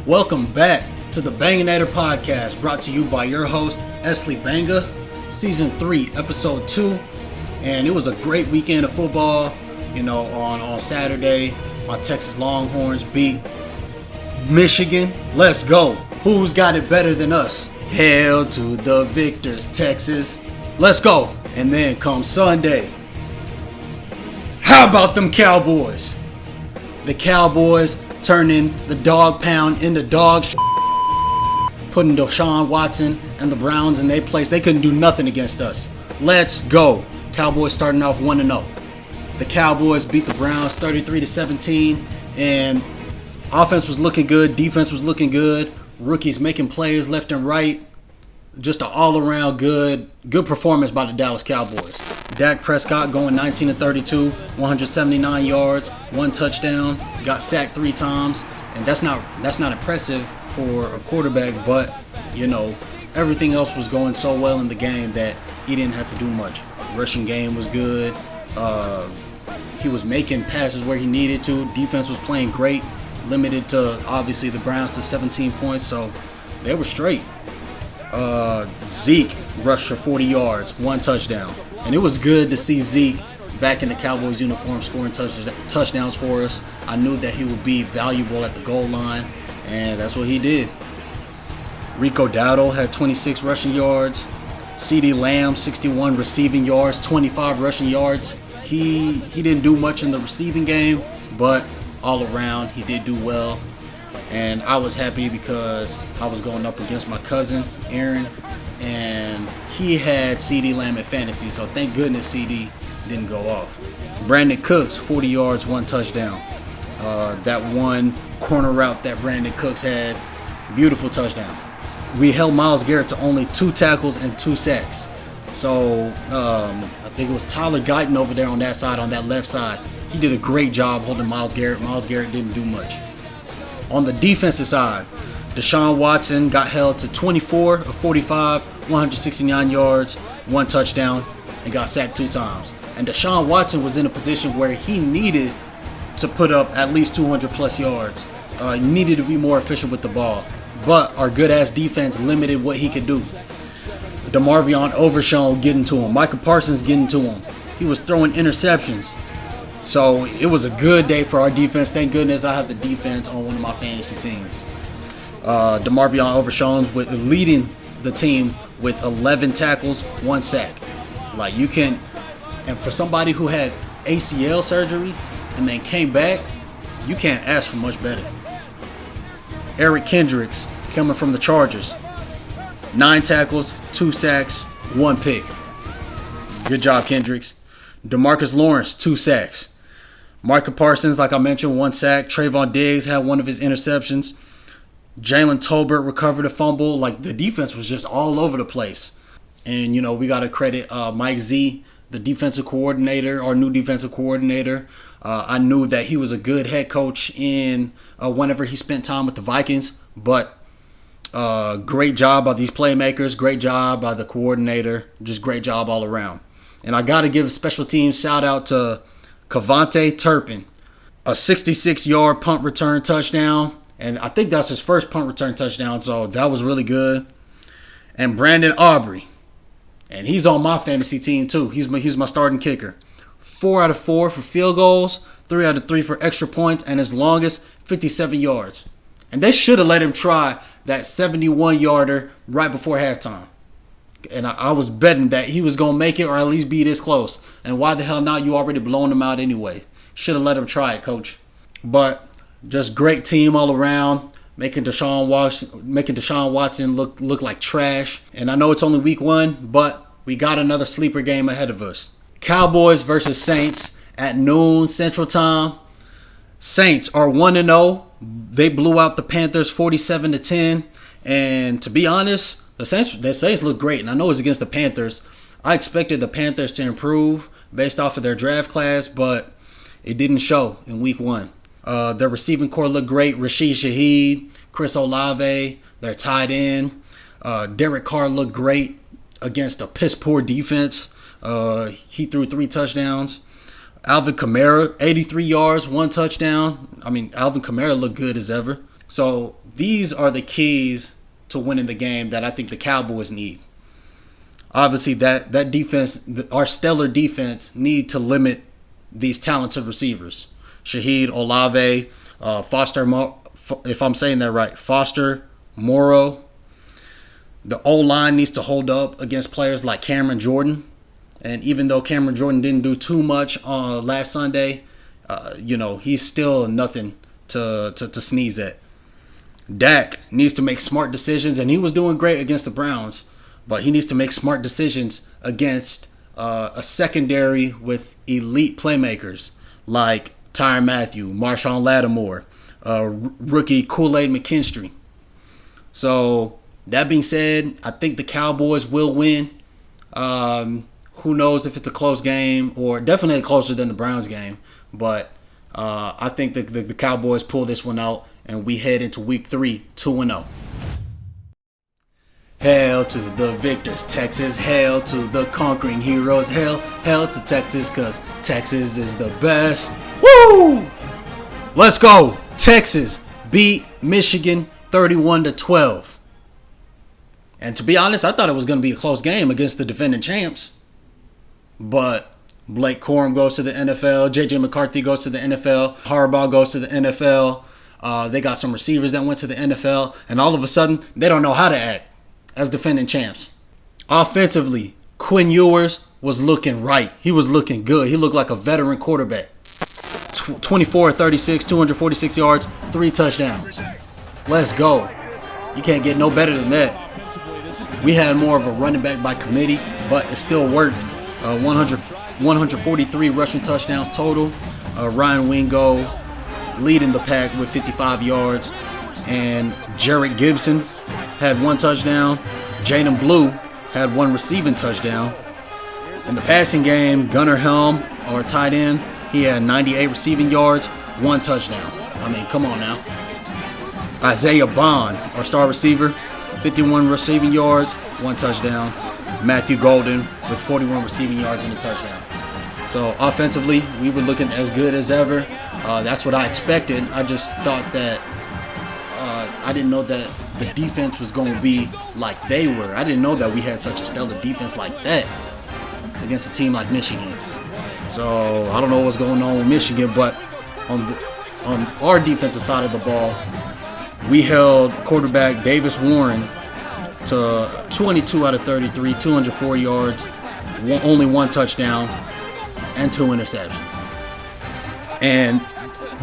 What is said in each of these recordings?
Welcome back to the Banganator podcast, brought to you by your host, Esley Banga, Season 3, Episode 2. And it was a great weekend of football. On Saturday, my Texas Longhorns beat Michigan. Let's go. Who's got it better than us? Hail to the victors, Texas. Let's go. And then comes Sunday. How about them Cowboys? The Cowboys turning the dog pound into dog shit, putting Deshaun Watson and the Browns in their place. They couldn't do nothing against us. Let's go. Cowboys starting off 1-0. The Cowboys beat the Browns 33-17, and offense was looking good, defense was looking good, rookies making plays left and right. Just an all-around good performance by the Dallas Cowboys. Dak Prescott going 19-32, 179 yards, 1 touchdown, got sacked 3 times, and that's not impressive for a quarterback, but everything else was going so well in the game that he didn't have to do much. Rushing game was good. He was making passes where he needed to. Defense was playing great, limited to obviously the Browns to 17 points, so they were straight. Zeke rushed for 40 yards, 1 touchdown. And it was good to see Zeke back in the Cowboys uniform scoring touchdowns for us. I knew that he would be valuable at the goal line, and that's what he did. Rico Dowdle had 26 rushing yards. CeeDee Lamb, 61 receiving yards, 25 rushing yards. He didn't do much in the receiving game, but all around he did do well. And I was happy because I was going up against my cousin, Aaron, and he had CeeDee Lamb in fantasy, so thank goodness CeeDee didn't go off. Brandon Cooks, 40 yards, 1 touchdown. That one corner route that Brandon Cooks had, beautiful touchdown. We held Myles Garrett to only 2 tackles and 2 sacks. So I think it was Tyler Guyton over there on that side, on that left side. He did a great job holding Myles Garrett. Myles Garrett didn't do much. On the defensive side, Deshaun Watson got held to 24 of 45, 169 yards, 1 touchdown, and got sacked 2 times. And Deshaun Watson was in a position where he needed to put up at least 200 plus yards. He needed to be more efficient with the ball. But our good-ass defense limited what he could do. DeMarvion Overshown getting to him. Micah Parsons getting to him. He was throwing interceptions. So it was a good day for our defense. Thank goodness I have the defense on one of my fantasy teams. DeMarvion Overshown with leading the team with 11 tackles, 1 sack. Like and for somebody who had ACL surgery and then came back, you can't ask for much better. Eric Kendricks coming from the Chargers. 9 tackles, 2 sacks, 1 pick. Good job, Kendricks. DeMarcus Lawrence, 2 sacks. Micah Parsons, like I mentioned, 1 sack. Trayvon Diggs had one of his interceptions. Jalen Tolbert recovered a fumble. Like, the defense was just all over the place. And, we got to credit Mike Z, the defensive coordinator, our new defensive coordinator. I knew that he was a good head coach whenever he spent time with the Vikings. But great job by these playmakers. Great job by the coordinator. Just great job all around. And I got to give a special teams shout out to Kavontae Turpin. A 66-yard punt return touchdown. And I think that's his first punt return touchdown, so that was really good. And Brandon Aubrey. And he's on my fantasy team too. He's my starting kicker. 4 out of 4 for field goals, 3 out of 3 for extra points, and his longest, 57 yards. And they should have let him try that 71-yarder right before halftime. And I was betting that he was going to make it or at least be this close. And why the hell not? You already blown him out anyway. Should have let him try it, coach. But just great team all around, making Deshaun Watson look like trash. And I know it's only week 1, but we got another sleeper game ahead of us. Cowboys versus Saints at noon Central Time. Saints are 1-0. They blew out the Panthers 47-10. And to be honest, the Saints look great, and I know it's against the Panthers. I expected the Panthers to improve based off of their draft class, but it didn't show in week 1. Their receiving core looked great. Rashid Shaheed, Chris Olave, their tight end. Derek Carr looked great against a piss-poor defense. He threw 3 touchdowns. Alvin Kamara, 83 yards, 1 touchdown. I mean, Alvin Kamara looked good as ever. So these are the keys to winning the game that I think the Cowboys need. Obviously, that defense, our stellar defense, need to limit these talented receivers. Shaheed Olave, Foster, if I'm saying that right, Foster, Morrow. The O-line needs to hold up against players like Cameron Jordan. And even though Cameron Jordan didn't do too much last Sunday, he's still nothing to sneeze at. Dak needs to make smart decisions, and he was doing great against the Browns, but he needs to make smart decisions against a secondary with elite playmakers like Tyrann Mathieu, Marshawn Lattimore, rookie Kool-Aid McKinstry. So that being said, I think the Cowboys will win. Who knows if it's a close game, or definitely closer than the Browns game. But I think the Cowboys pull this one out, and we head into Week 3 2-0. Hail to the victors, Texas. Hail to the conquering heroes. Hail to Texas, because Texas is the best. Woo! Let's go. Texas beat Michigan 31-12. And to be honest, I thought it was going to be a close game against the defending champs. But Blake Corum goes to the NFL. J.J. McCarthy goes to the NFL. Harbaugh goes to the NFL. They got some receivers that went to the NFL. And all of a sudden, they don't know how to act as defending champs. Offensively, Quinn Ewers was looking right. He was looking good. He looked like a veteran quarterback. 24-36, 246 yards, 3 touchdowns. Let's go. You can't get no better than that. We had more of a running back by committee, but it still worked. 143 rushing touchdowns total. Ryan Wingo leading the pack with 55 yards. And Jarrett Gibson had 1 touchdown. Jaden Blue had 1 receiving touchdown. In the passing game, Gunnar Helm, our tight end, he had 98 receiving yards, 1 touchdown. I mean, come on now. Isaiah Bond, our star receiver, 51 receiving yards, 1 touchdown. Matthew Golden with 41 receiving yards and a touchdown. So offensively, we were looking as good as ever. That's what I expected. I just thought that I didn't know that the defense was going to be like they were. I didn't know that we had such a stellar defense like that against a team like Michigan. So I don't know what's going on with Michigan, but on our defensive side of the ball, we held quarterback Davis Warren to 22 out of 33, 204 yards, only 1 touchdown, and 2 interceptions. And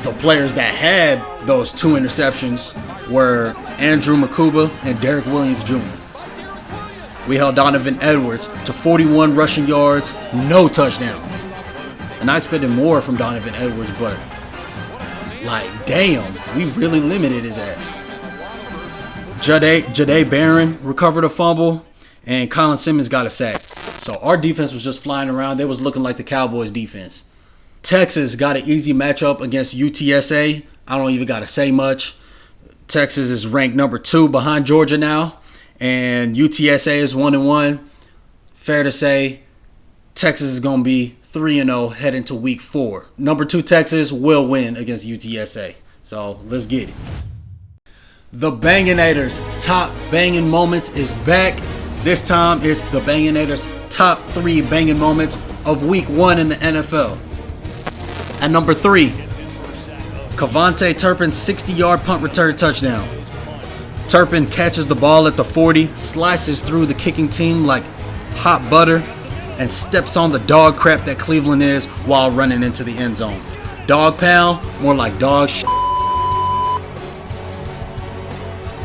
the players that had those 2 interceptions were Andrew Makuba and Derek Williams Jr. We held Donovan Edwards to 41 rushing yards, no touchdowns. And I expected more from Donovan Edwards, but like, damn, we really limited his ass. Jahdae Barron recovered a fumble, and Colin Simmons got a sack. So our defense was just flying around. They was looking like the Cowboys defense. Texas got an easy matchup against UTSA. I don't even got to say much. Texas is ranked number 2 behind Georgia now, and UTSA is 1-1. Fair to say, Texas is going to be 3-0 heading to Week 4. Number 2 Texas will win against UTSA. So let's get it. The Banganators top banging moments is back. This time it's the Banganators top 3 banging moments of Week 1 in the NFL. At number 3, Kevontae Turpin's 60-yard punt return touchdown. Turpin catches the ball at the 40, slices through the kicking team like hot butter, and steps on the dog crap that Cleveland is while running into the end zone. Dog pound, more like dog shit.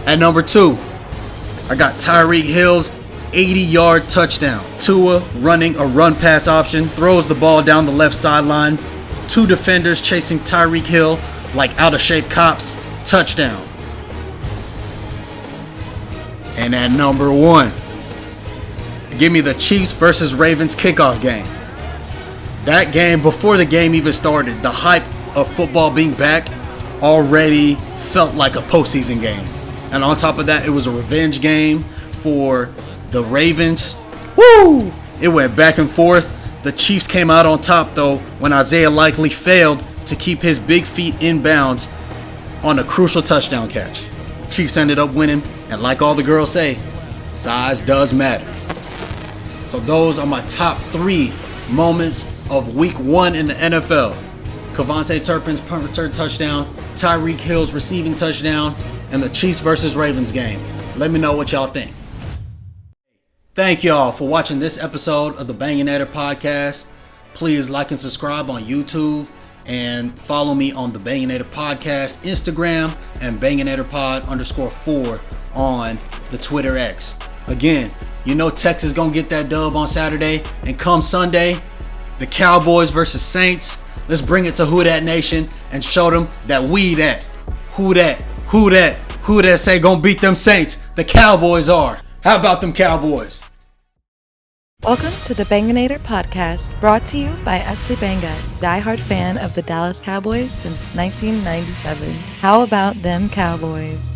At number 2, I got Tyreek Hill's 80-yard touchdown. Tua running a run-pass option, throws the ball down the left sideline. 2 defenders chasing Tyreek Hill like out-of-shape cops. Touchdown. And at number 1, give me the Chiefs versus Ravens kickoff game. That game, before the game even started, the hype of football being back already felt like a postseason game. And on top of that, it was a revenge game for the Ravens. Woo! It went back and forth. The Chiefs came out on top, though, when Isaiah Likely failed to keep his big feet in bounds on a crucial touchdown catch. Chiefs ended up winning, and like all the girls say, size does matter. So those are my top 3 moments of week 1 in the NFL. Kevontae Turpin's punt return touchdown, Tyreek Hill's receiving touchdown, and the Chiefs versus Ravens game. Let me know what y'all think. Thank y'all for watching this episode of the Banganator podcast. Please like and subscribe on YouTube and follow me on the Banganator podcast Instagram and Banganatorpod_4 on the Twitter X. Again, you know Texas gonna get that dub on Saturday, and come Sunday, the Cowboys versus Saints. Let's bring it to Who Dat Nation and show them that we that. Who that say gonna beat them Saints? The Cowboys are. How about them Cowboys? Welcome to the Banganator podcast, brought to you by S.C. Banga, diehard fan of the Dallas Cowboys since 1997. How about them Cowboys?